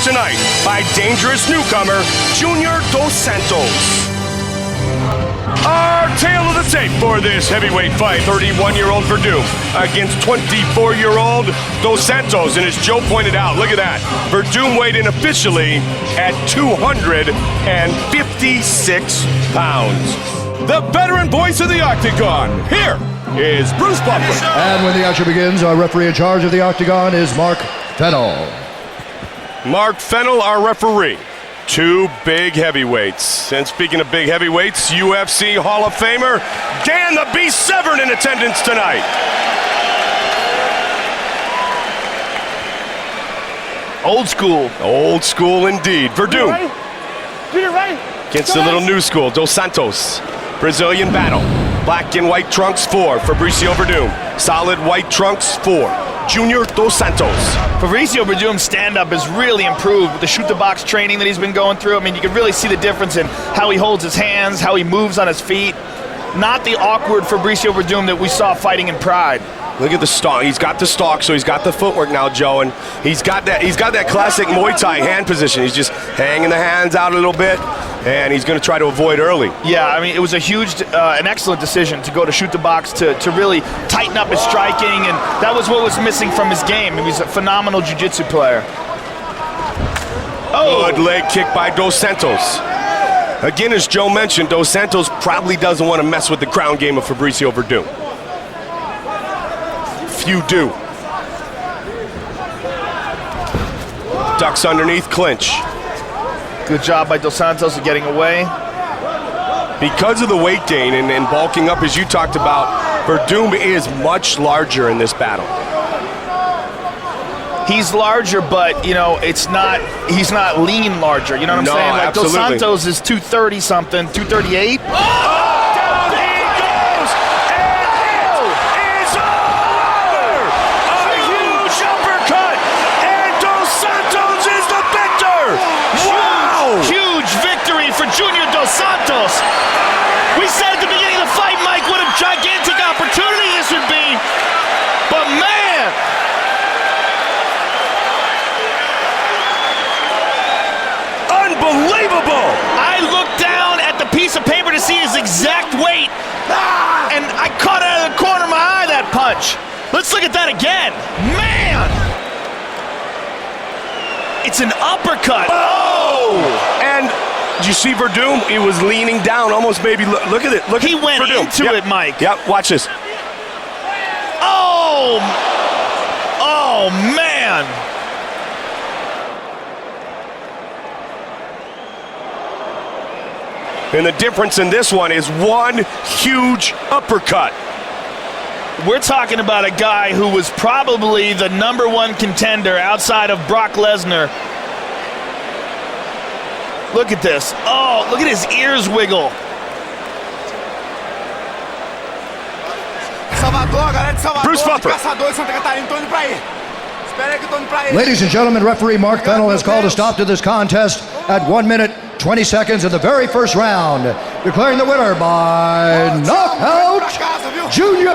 tonight by dangerous newcomer, Junior dos Santos. Our tale of the tape for this heavyweight fight, 31-year-old Verdum against 24-year-old dos Santos. And as Joe pointed out, look at that. Verdum weighed in officially at 256 pounds. The veteran voice of the Octagon, here is Bruce Buffer. And when the action begins, our referee in charge of the Octagon is Mark Fennell. Mark Fennell, our referee. Two big heavyweights. And speaking of big heavyweights, UFC Hall of Famer Dan the Beast Severn in attendance tonight. Old school. Old school indeed. Verdum Right. against the little new school, dos Santos. Brazilian battle. Black and white trunks for Fabrisiu Verdum. Solid white trunks for Junior dos Santos. Fabrisiu Verdum's stand-up has really improved with the shoot-the-box training that he's been going through. I mean, you can really see the difference in how he holds his hands, how he moves on his feet. Not the awkward Fabrisiu Verdum that we saw fighting in Pride. Look at the stalk. He's got the stalk, so he's got the footwork now, Joe, and he's got that classic Muay Thai hand position. He's just hanging the hands out a little bit, and he's going to try to avoid early. Yeah, I mean, it was a huge, an excellent decision to go to shoot the box to really tighten up his striking, and that was what was missing from his game. He was a phenomenal jiu-jitsu player. Oh. Good leg kick by dos Santos. Again, as Joe mentioned, dos Santos probably doesn't want to mess with the ground game of Fabrisiu Verdum. Few do. Ducks underneath, clinch. Good job by dos Santos of getting away. Because of the weight gain and bulking up, as you talked about, Verdum is much larger in this battle. He's larger, but, you know, he's not lean larger. You know what I'm saying? Like absolutely. Dos Santos is 230-something, 238. Junior dos Santos. We said at the beginning of the fight, Mike, what a gigantic opportunity this would be. But man, unbelievable. I looked down at the piece of paper to see his exact weight, and I caught it out of the corner of my eye, that punch. Let's look at that again. Man, it's an uppercut. Oh! And did you see Verdum? He was leaning down, almost maybe. Look at it. Look, he went Verdum. into it, Mike. Yep. Watch this. Oh! Oh, man. And the difference in this one is one huge uppercut. We're talking about a guy who was probably the #1 contender outside of Brock Lesnar. Look at this. Oh, look at his ears wiggle. Bruce Buffer. Ladies and gentlemen, referee Mark Fennell has called a stop to this contest at 1 minute, 20 seconds in the very first round, declaring the winner by knockout, Junior